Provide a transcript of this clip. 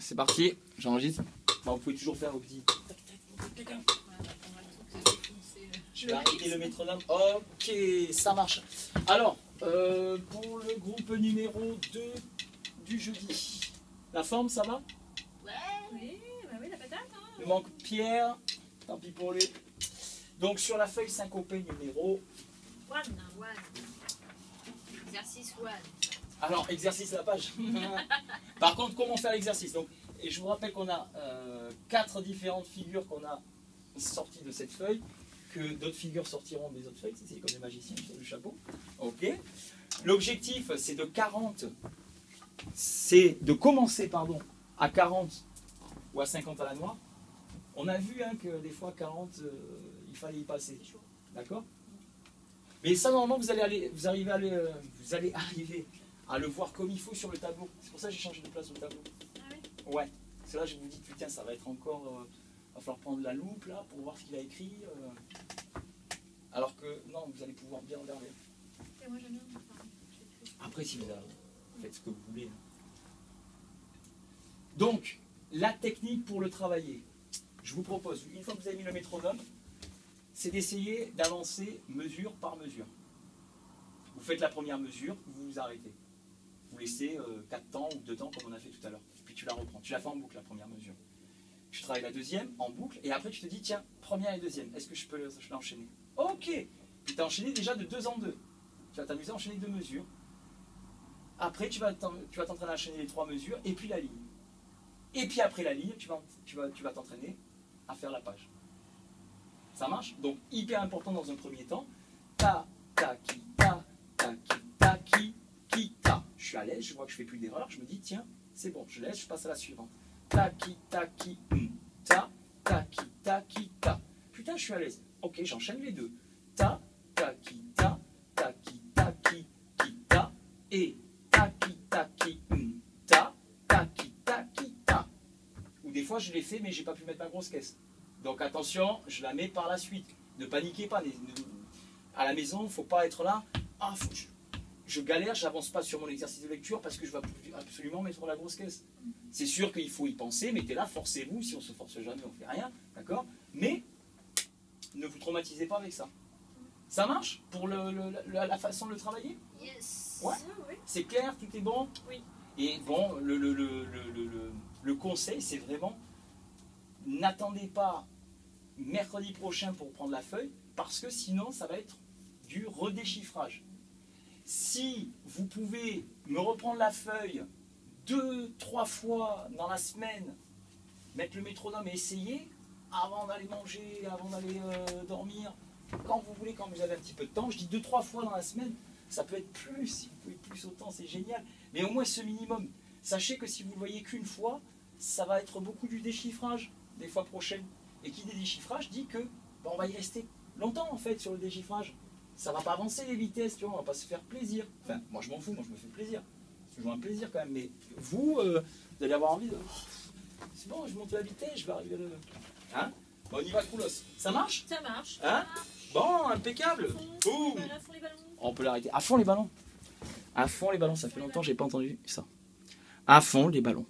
c'est parti, j'enregistre. Bon, vous pouvez toujours faire vos petits. Je vais arrêter le métronome. Ok, ça marche. Alors, pour le groupe numéro 2 du jeudi, la forme, ça va? Ouais, oui, bah oui, la patate. Hein. Il manque Pierre, tant pis pour lui. Donc, sur la feuille syncopée numéro... One. Exercice one. Alors, exercice la page. Par contre, comment faire l'exercice? Donc, et je vous rappelle qu'on a 4 différentes figures qu'on a sorties de cette feuille, que d'autres figures sortiront des autres feuilles, c'est comme les magiciens sur le chapeau. Ok. L'objectif, c'est de commencer à 40 ou à 50 à la noire. On a vu que des fois 40, il fallait y passer. D'accord? Mais ça, normalement, vous allez arriver à le voir comme il faut sur le tableau. C'est pour ça que j'ai changé de place au tableau. Ah oui? Ouais. C'est là que je vous dis, putain, ça va être encore... va falloir prendre la loupe là pour voir ce qu'il a écrit. Alors que non, vous allez pouvoir bien regarder. Et moi, j'aime bien. Après, si vous faites ce que vous voulez. Donc, la technique pour le travailler. Je vous propose, une fois que vous avez mis le métronome, c'est d'essayer d'avancer mesure par mesure. Vous faites la première mesure, vous vous arrêtez. Vous laissez 4 temps ou 2 temps comme on a fait tout à l'heure. Puis tu la reprends. Tu la fais en boucle, la première mesure. Tu travailles la deuxième en boucle et après tu te dis, tiens, première et deuxième, est-ce que je peux l'enchaîner? Ok. Puis tu as enchaîné déjà de 2 en 2. Tu vas t'amuser à enchaîner 2 mesures. Après, tu vas t'entraîner à enchaîner les 3 mesures et puis la ligne. Et puis après la ligne, tu vas t'entraîner à faire la page. Ça marche? Donc, hyper important dans un premier temps. Ta, ta, ki, ta, ta, ki, ta, ki, ta. Je suis à l'aise, je vois que je ne fais plus d'erreur. Je me dis, tiens, c'est bon, je laisse, je passe à la suivante. Ta, ki, ta, ki, ta. Putain, je suis à l'aise. Ok, j'enchaîne les deux. Ta, ki, ta, ki, ta. Et ta, ki, ta, ki, ta. Ou des fois, je l'ai fait, mais j'ai pas pu mettre ma grosse caisse. Donc attention, je la mets par la suite. Ne paniquez pas. À la maison, il ne faut pas être là. Ah, je galère, je n'avance pas sur mon exercice de lecture parce que je vais absolument mettre la grosse caisse. C'est sûr qu'il faut y penser, mettez là, forcez-vous. Si on ne se force jamais, on ne fait rien. D'accord? Mais ne vous traumatisez pas avec ça. Ça marche pour la façon de le travailler? Yes. Ouais. Oui. C'est clair, tout est bon? Oui. Et bon, le conseil, c'est vraiment, n'attendez pas mercredi prochain pour prendre la feuille, parce que sinon, ça va être du redéchiffrage. Si vous pouvez me reprendre la feuille 2-3 fois dans la semaine, mettre le métronome et essayer, avant d'aller manger, avant d'aller dormir, quand vous voulez, quand vous avez un petit peu de temps, je dis 2-3 fois dans la semaine, ça peut être plus, si vous pouvez plus autant, c'est génial. Mais au moins ce minimum, sachez que si vous ne le voyez qu'une fois, ça va être beaucoup du déchiffrage des fois prochaines. Et qui dit déchiffrage dit que on va y rester longtemps en fait sur le déchiffrage. Ça ne va pas avancer les vitesses, tu vois, on ne va pas se faire plaisir. Enfin, moi je m'en fous, moi je me fais plaisir. C'est toujours un plaisir quand même, mais vous, vous allez avoir envie de... c'est bon, je monte la vitesse, je vais arriver à le... Hein? Bon, on y va, Koulos. Ça marche? Ça marche. Hein? Bon, impeccable. Boum. Voilà, font les ballons. On peut l'arrêter. À fond les ballons. À fond les ballons, ça fait longtemps que j'ai pas entendu ça. À fond les ballons.